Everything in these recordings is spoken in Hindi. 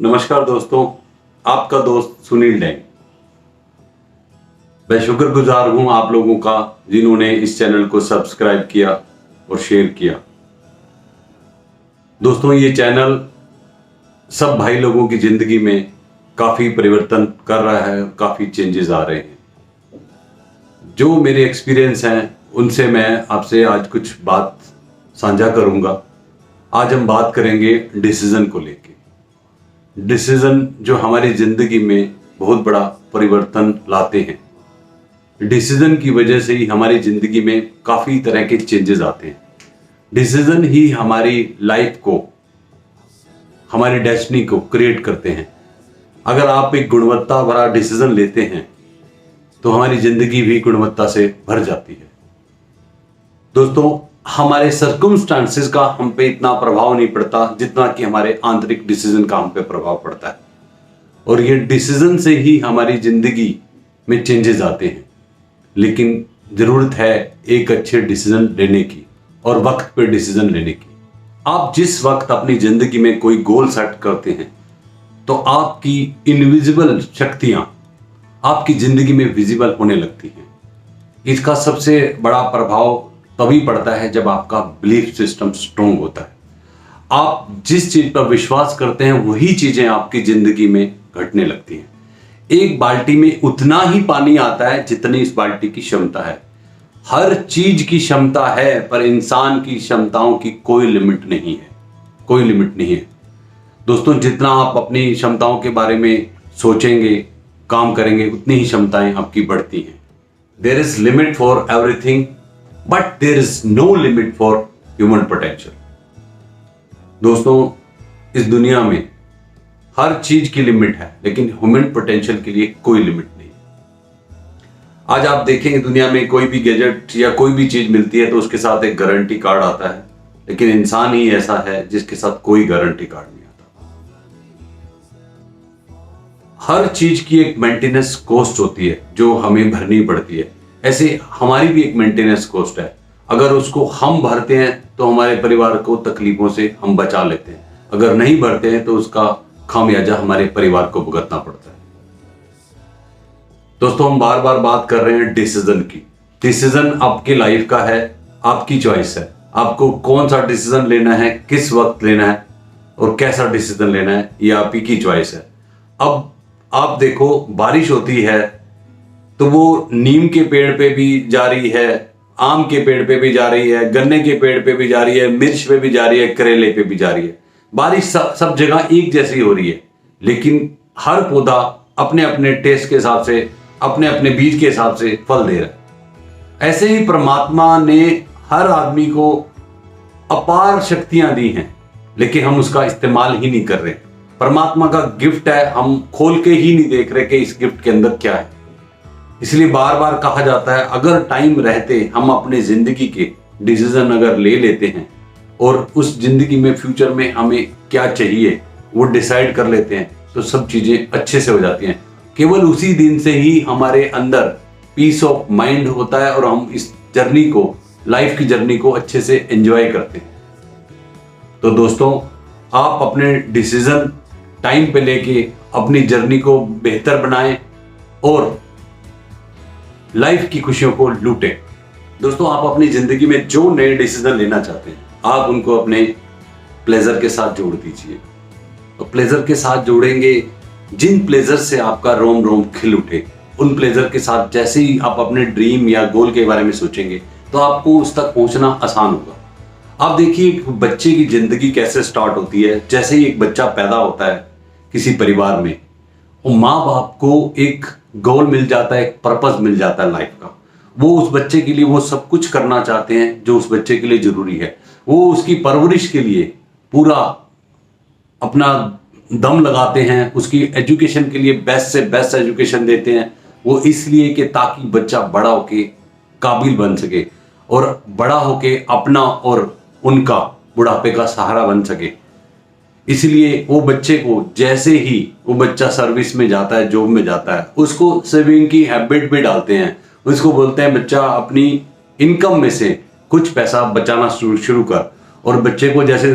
नमस्कार दोस्तों, आपका दोस्त सुनील डैंग। मैं शुक्रगुजार हूं आप लोगों का जिन्होंने इस चैनल को सब्सक्राइब किया और शेयर किया। दोस्तों, ये चैनल सब भाई लोगों की जिंदगी में काफी परिवर्तन कर रहा है, काफी चेंजेस आ रहे हैं। जो मेरे एक्सपीरियंस हैं उनसे मैं आपसे आज कुछ बात साझा करूंगा। आज हम बात करेंगे डिसीजन को लेके। डिसीजन जो हमारी जिंदगी में बहुत बड़ा परिवर्तन लाते हैं। डिसीजन की वजह से ही हमारी जिंदगी में काफी तरह के चेंजेस आते हैं। डिसीजन ही हमारी लाइफ को, हमारी डेस्टिनी को क्रिएट करते हैं। अगर आप एक गुणवत्ता भरा डिसीजन लेते हैं तो हमारी जिंदगी भी गुणवत्ता से भर जाती है। दोस्तों, हमारे सर्कमस्टांसेस का हम पे इतना प्रभाव नहीं पड़ता जितना कि हमारे आंतरिक डिसीजन का हम पे प्रभाव पड़ता है। और ये डिसीजन से ही हमारी जिंदगी में चेंजेस आते हैं। लेकिन जरूरत है एक अच्छे डिसीजन लेने की और वक्त पे डिसीजन लेने की। आप जिस वक्त अपनी जिंदगी में कोई गोल सेट करते हैं तो आपकी इनविजिबल शक्तियां आपकी जिंदगी में विजिबल होने लगती हैं। इसका सबसे बड़ा प्रभाव तभी पड़ता है जब आपका बिलीफ सिस्टम स्ट्रोंग होता है। आप जिस चीज पर विश्वास करते हैं वही चीजें आपकी जिंदगी में घटने लगती हैं। एक बाल्टी में उतना ही पानी आता है जितनी इस बाल्टी की क्षमता है। हर चीज की क्षमता है, पर इंसान की क्षमताओं की कोई लिमिट नहीं है, कोई लिमिट नहीं है। दोस्तों, जितना आप अपनी क्षमताओं के बारे में सोचेंगे, काम करेंगे, उतनी ही क्षमताएं आपकी बढ़ती हैं। There is limit for everything but there is no limit for human potential. दोस्तों, इस दुनिया में हर चीज की लिमिट है, लेकिन ह्यूमन पोटेंशियल के लिए कोई लिमिट नहीं। आज आप देखेंगे दुनिया में कोई भी गैजेट या कोई भी चीज मिलती है तो उसके साथ एक गारंटी कार्ड आता है, लेकिन इंसान ही ऐसा है जिसके साथ कोई गारंटी कार्ड नहीं आता। हर चीज की एक मेंटेनेंस कॉस्ट होती है जो हमें भरनी पड़ती है। ऐसे हमारी भी एक मेंटेनेंस कॉस्ट है। अगर उसको हम भरते हैं तो हमारे परिवार को तकलीफों से हम बचा लेते हैं, अगर नहीं भरते हैं तो उसका खामियाजा हमारे परिवार को भुगतना पड़ता है। दोस्तों, हम बार बार बात कर रहे हैं डिसीजन की। डिसीजन आपकी लाइफ का है, आपकी चॉइस है। आपको कौन सा डिसीजन लेना है, किस वक्त लेना है और कैसा डिसीजन लेना है, ये आप ही की चॉइस है। अब आप देखो, बारिश होती है तो वो नीम के पेड़ पे भी जा रही है, आम के पेड़ पे भी जा रही है, गन्ने के पेड़ पे भी जा रही है, मिर्च पे भी जा रही है, करेले पे भी जा रही है। बारिश सब जगह एक जैसी हो रही है, लेकिन हर पौधा अपने अपने टेस्ट के हिसाब से, अपने अपने बीज के हिसाब से फल दे रहा है। ऐसे ही परमात्मा ने हर आदमी को अपार शक्तियां दी हैं, लेकिन हम उसका इस्तेमाल ही नहीं कर रहे। परमात्मा का गिफ्ट है, हम खोल के ही नहीं देख रहे कि इस गिफ्ट के अंदर क्या है। इसलिए बार बार कहा जाता है, अगर टाइम रहते हम अपने जिंदगी के डिसीजन अगर ले लेते हैं और उस जिंदगी में फ्यूचर में हमें क्या चाहिए वो डिसाइड कर लेते हैं तो सब चीजें अच्छे से हो जाती हैं। केवल उसी दिन से ही हमारे अंदर पीस ऑफ माइंड होता है और हम इस जर्नी को, लाइफ की जर्नी को अच्छे से एंजॉय करते हैं। तो दोस्तों, आप अपने डिसीजन टाइम पे लेके अपनी जर्नी को बेहतर बनाएं और लाइफ की खुशियों को लूटें। दोस्तों, आप अपनी जिंदगी में जो नए डिसीजन लेना चाहते हैं आप उनको अपने प्लेजर के साथ जोड़ दीजिए। और प्लेजर के साथ जोड़ेंगे जिन प्लेजर से आपका रोम रोम खिल उठे, उन प्लेजर के साथ जैसे ही आप अपने ड्रीम या गोल के बारे में सोचेंगे तो आपको उस तक पहुंचना आसान होगा। आप देखिए, एक बच्चे की जिंदगी कैसे स्टार्ट होती है। जैसे ही एक बच्चा पैदा होता है किसी परिवार में, और माँ बाप को एक गोल मिल जाता है, एक पर्पस मिल जाता है लाइफ का। वो उस बच्चे के लिए वो सब कुछ करना चाहते हैं जो उस बच्चे के लिए जरूरी है। वो उसकी परवरिश के लिए पूरा अपना दम लगाते हैं, उसकी एजुकेशन के लिए बेस्ट से बेस्ट एजुकेशन देते हैं। वो इसलिए कि ताकि बच्चा बड़ा होके काबिल बन सके और बड़ा होके अपना और उनका बुढ़ापे का सहारा बन सके। इसलिए वो बच्चे को, जैसे ही वो बच्चा सर्विस में जाता है, जॉब में जाता है, उसको सेविंग की हैबिट भी डालते हैं। उसको बोलते हैं, बच्चा अपनी इनकम में से कुछ पैसा बचाना शुरू कर। और बच्चे को जैसे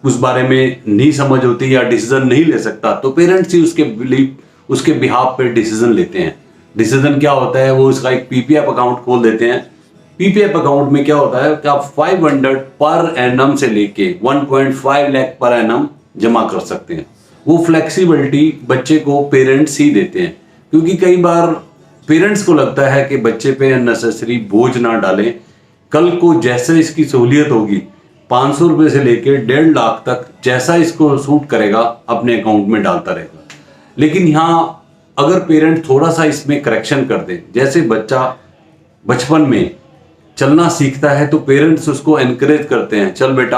उस बारे में नहीं समझ होती या डिसीजन नहीं ले सकता, तो पेरेंट्स ही उसके बिहाफ पे डिसीजन लेते हैं। डिसीजन क्या होता है, वो उसका एक पीपीएफ अकाउंट खोल देते हैं। पीपीएफ अकाउंट में क्या होता है कि आप 500 पर एनम से लेके 1.5 लाख पर एनम जमा कर सकते हैं। वो फ्लेक्सिबिलिटी बच्चे को पेरेंट्स ही देते हैं, क्योंकि कई बार पेरेंट्स को लगता है कि बच्चे पे अननेसेसरी बोझ ना डालें। कल को जैसे इसकी सहूलियत होगी 500 रुपये से लेकर 1.5 लाख तक जैसा इसको सूट करेगा अपने अकाउंट में डालता रहेगा। लेकिन यहाँ अगर पेरेंट थोड़ा सा इसमें करेक्शन कर दे, जैसे बच्चा बचपन में चलना सीखता है तो पेरेंट्स उसको एनकरेज करते हैं, चल बेटा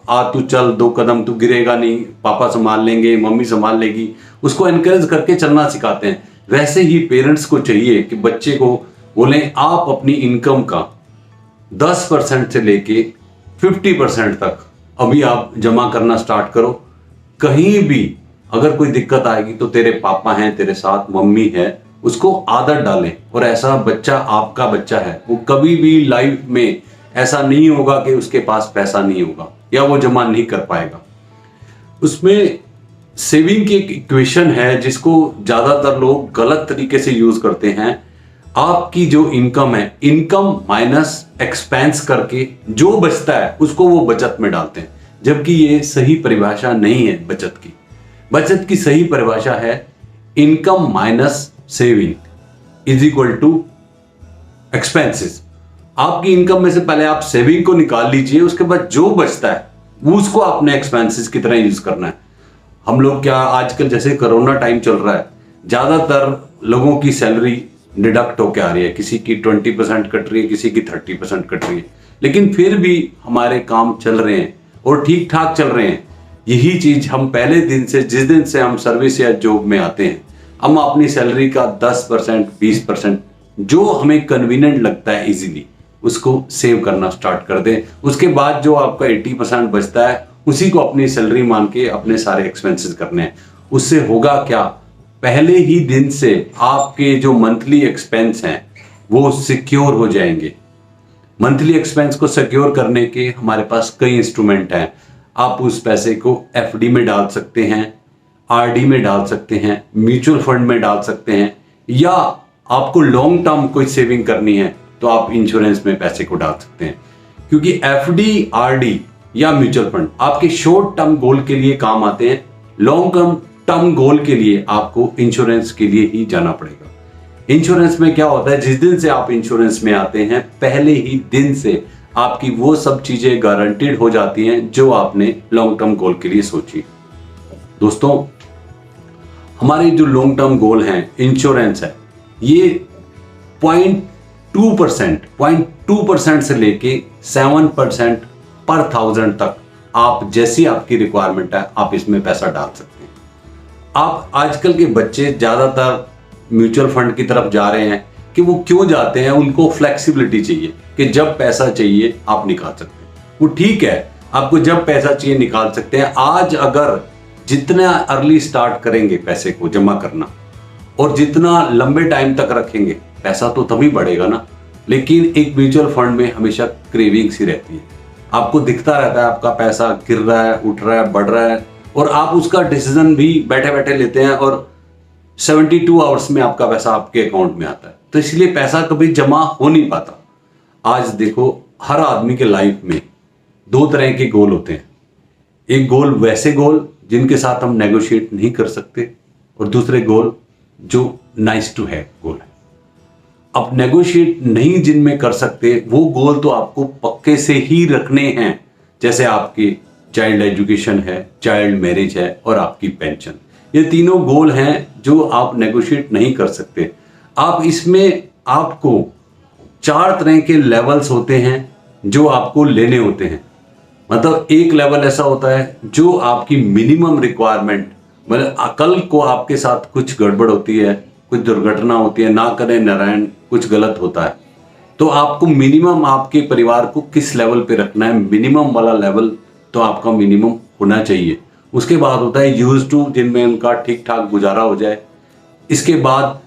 आ तू चल, 2 कदम तू गिरेगा नहीं, पापा संभाल लेंगे, मम्मी संभाल लेगी, उसको एनकरेज करके चलना सिखाते हैं। वैसे ही पेरेंट्स को चाहिए कि बच्चे को बोलें आप अपनी इनकम का 10% से लेके 50% तक अभी आप जमा करना स्टार्ट करो। कहीं भी अगर कोई दिक्कत आएगी तो तेरे पापा हैं, तेरे साथ मम्मी है, उसको आदत डालें। और ऐसा बच्चा आपका बच्चा है, वो कभी भी लाइफ में ऐसा नहीं होगा कि उसके पास पैसा नहीं होगा या वो जमा नहीं कर पाएगा। उसमें सेविंग की एक इक्वेशन है जिसको ज्यादातर लोग गलत तरीके से यूज करते हैं। आपकी जो इनकम है, इनकम माइनस एक्सपेंस करके जो बचता है उसको वो बचत में डालते हैं, जबकि ये सही परिभाषा नहीं है बचत की। बचत की सही परिभाषा है income minus saving is equal to expenses. आपकी इनकम में से पहले आप सेविंग को निकाल लीजिए, उसके बाद जो बचता है वो उसको आपने एक्सपेंसेस की तरह यूज करना है। हम लोग क्या आजकल जैसे कोरोना टाइम चल रहा है, ज्यादातर लोगों की सैलरी डिडक्ट होके आ रही है, किसी की 20% कट रही है, किसी की 30% कट रही है, लेकिन फिर भी हमारे काम चल रहे हैं और ठीक ठाक चल रहे हैं। यही चीज हम पहले दिन से, जिस दिन से हम सर्विस या जॉब में आते हैं, हम अपनी सैलरी का 10% 20% जो हमें कन्वीनियंट लगता है इजीली उसको सेव करना स्टार्ट कर दें। उसके बाद जो आपका 80% बचता है उसी को अपनी सैलरी मान के अपने सारे एक्सपेंसेस करने हैं। उससे होगा क्या, पहले ही दिन से आपके जो मंथली एक्सपेंस हैं वो सिक्योर हो जाएंगे। मंथली एक्सपेंस को सिक्योर करने के हमारे पास कई इंस्ट्रूमेंट हैं। आप उस पैसे को एफडी में डाल सकते हैं, आरडी में डाल सकते हैं, म्यूचुअल फंड में डाल सकते हैं, या आपको लॉन्ग टर्म कोई सेविंग करनी है तो आप इंश्योरेंस में पैसे को डाल सकते हैं। क्योंकि एफडी, आरडी या म्यूचुअल फंड आपके शॉर्ट टर्म गोल के लिए काम आते हैं, लॉन्ग टर्म गोल के लिए आपको इंश्योरेंस के लिए ही जाना पड़ेगा। इंश्योरेंस में क्या होता है, जिस दिन से आप इंश्योरेंस में आते हैं पहले ही दिन से आपकी वो सब चीजें गारंटीड हो जाती हैं जो आपने लॉन्ग टर्म गोल के लिए सोची। दोस्तों, हमारे जो लॉन्ग टर्म गोल हैं, इंश्योरेंस है, ये 0.2% से लेके 7% पर 1000 तक आप जैसी आपकी रिक्वायरमेंट है आप इसमें पैसा डाल सकते हैं। आप आजकल के बच्चे ज्यादातर म्यूचुअल फंड की तरफ जा रहे हैं कि वो क्यों जाते हैं, उनको फ्लेक्सिबिलिटी चाहिए कि जब पैसा चाहिए आप निकाल सकते हैं। वो ठीक है, आपको जब पैसा चाहिए निकाल सकते हैं। आज अगर जितना अर्ली स्टार्ट करेंगे पैसे को जमा करना और जितना लंबे टाइम तक रखेंगे पैसा तो तभी बढ़ेगा ना। लेकिन एक म्यूचुअल फंड में हमेशा क्रेविंग्स ही रहती है, आपको दिखता रहता है आपका पैसा गिर रहा है, उठ रहा है, बढ़ रहा है, और आप उसका डिसीजन भी बैठे बैठे लेते हैं और 72 आवर्स में आपका पैसा आपके अकाउंट में आता है। तो इसलिए पैसा कभी जमा हो नहीं पाता। आज देखो, हर आदमी के लाइफ में 2 तरह के गोल होते हैं। एक गोल वैसे गोल जिनके साथ हम नेगोशिएट नहीं कर सकते, और दूसरे गोल जो नाइस टू हैव गोल है। अब नेगोशिएट नहीं जिनमें कर सकते वो गोल तो आपको पक्के से ही रखने हैं, जैसे आपकी चाइल्ड एजुकेशन है, चाइल्ड मैरिज है और आपकी पेंशन। ये तीनों गोल हैं जो आप नेगोशिएट नहीं कर सकते। आप इसमें आपको 4 तरह के लेवल्स होते हैं जो आपको लेने होते हैं। मतलब एक लेवल ऐसा होता है जो आपकी मिनिमम रिक्वायरमेंट, मतलब कल को आपके साथ कुछ गड़बड़ होती है, कुछ दुर्घटना होती है, ना करे नारायण कुछ गलत होता है, तो आपको मिनिमम आपके परिवार को किस लेवल पे रखना है, मिनिमम वाला लेवल तो आपका मिनिमम होना चाहिए। उसके बाद होता है यूज टू, जिनमें उनका ठीक ठाक गुजारा हो जाए। इसके बाद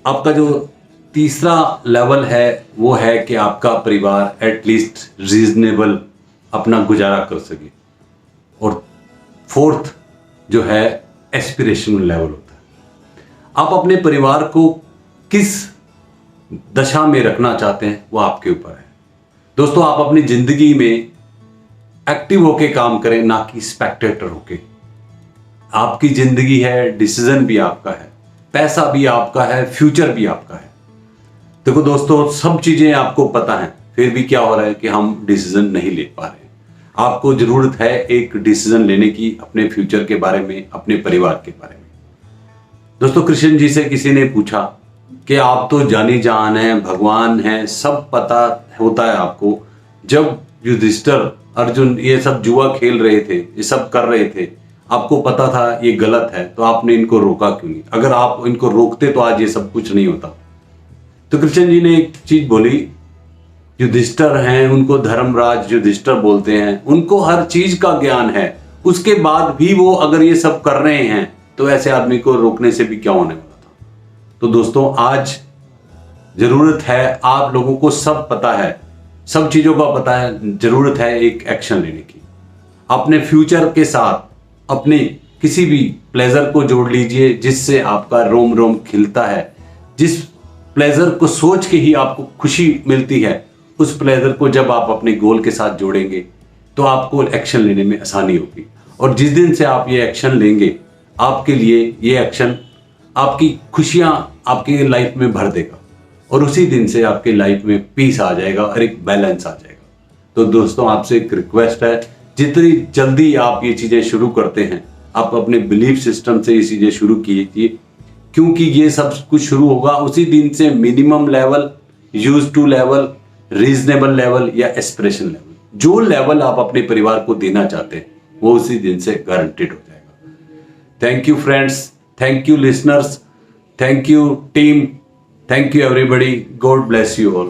आपका जो तीसरा लेवल है वो है कि आपका परिवार एटलीस्ट रीजनेबल अपना गुजारा कर सके। और फोर्थ जो है एस्पिरेशनल लेवल होता है। आप अपने परिवार को किस दशा में रखना चाहते हैं वो आपके ऊपर है। दोस्तों, आप अपनी जिंदगी में एक्टिव होके काम करें, ना कि स्पेक्टेटर होके। आपकी जिंदगी है, डिसीजन भी आपका है, पैसा भी आपका है, फ्यूचर भी आपका है। देखो दोस्तों, सब चीजें आपको पता है, फिर भी क्या हो रहा है कि हम डिसीजन नहीं ले पा रहे। आपको जरूरत है एक डिसीजन लेने की अपने फ्यूचर के बारे में, अपने परिवार के बारे में। दोस्तों, कृष्ण जी से किसी ने पूछा कि आप तो जानी जान हैं, भगवान हैं, सब पता होता है आपको। जब युधिष्ठिर, अर्जुन ये सब जुआ खेल रहे थे, ये सब कर रहे थे, आपको पता था ये गलत है, तो आपने इनको रोका क्यों नहीं? अगर आप इनको रोकते तो आज ये सब कुछ नहीं होता। तो कृष्ण जी ने एक चीज बोली, युधिष्ठिर हैं, उनको धर्मराज युधिष्ठिर बोलते हैं, उनको हर चीज का ज्ञान है, उसके बाद भी वो अगर ये सब कर रहे हैं तो ऐसे आदमी को रोकने से भी क्या होने वाला था। तो दोस्तों, आज जरूरत है, आप लोगों को सब पता है, सब चीजों का पता है, जरूरत है एक एक्शन लेने की। अपने फ्यूचर के साथ अपने किसी भी प्लेजर को जोड़ लीजिए जिससे आपका रोम रोम खिलता है। जिस प्लेजर को सोच के ही आपको खुशी मिलती है, उस प्लेजर को जब आप अपने गोल के साथ जोड़ेंगे तो आपको एक्शन लेने में आसानी होगी। और जिस दिन से आप ये एक्शन लेंगे, आपके लिए ये एक्शन आपकी खुशियां आपकी लाइफ में भर देगा, और उसी दिन से आपके लाइफ में पीस आ जाएगा और एक बैलेंस आ जाएगा। तो दोस्तों, आपसे एक रिक्वेस्ट है, जितनी जल्दी आप ये चीजें शुरू करते हैं, आप अपने बिलीफ सिस्टम से ये चीजें शुरू कीजिए, क्योंकि ये सब कुछ शुरू होगा उसी दिन से। Minimum level, use to level, reasonable level या एस्पिरेशन लेवल, जो लेवल आप अपने परिवार को देना चाहते हैं वो उसी दिन से गारंटेड हो जाएगा। Thank you friends, thank you listeners, thank you team, thank you everybody, God bless you all.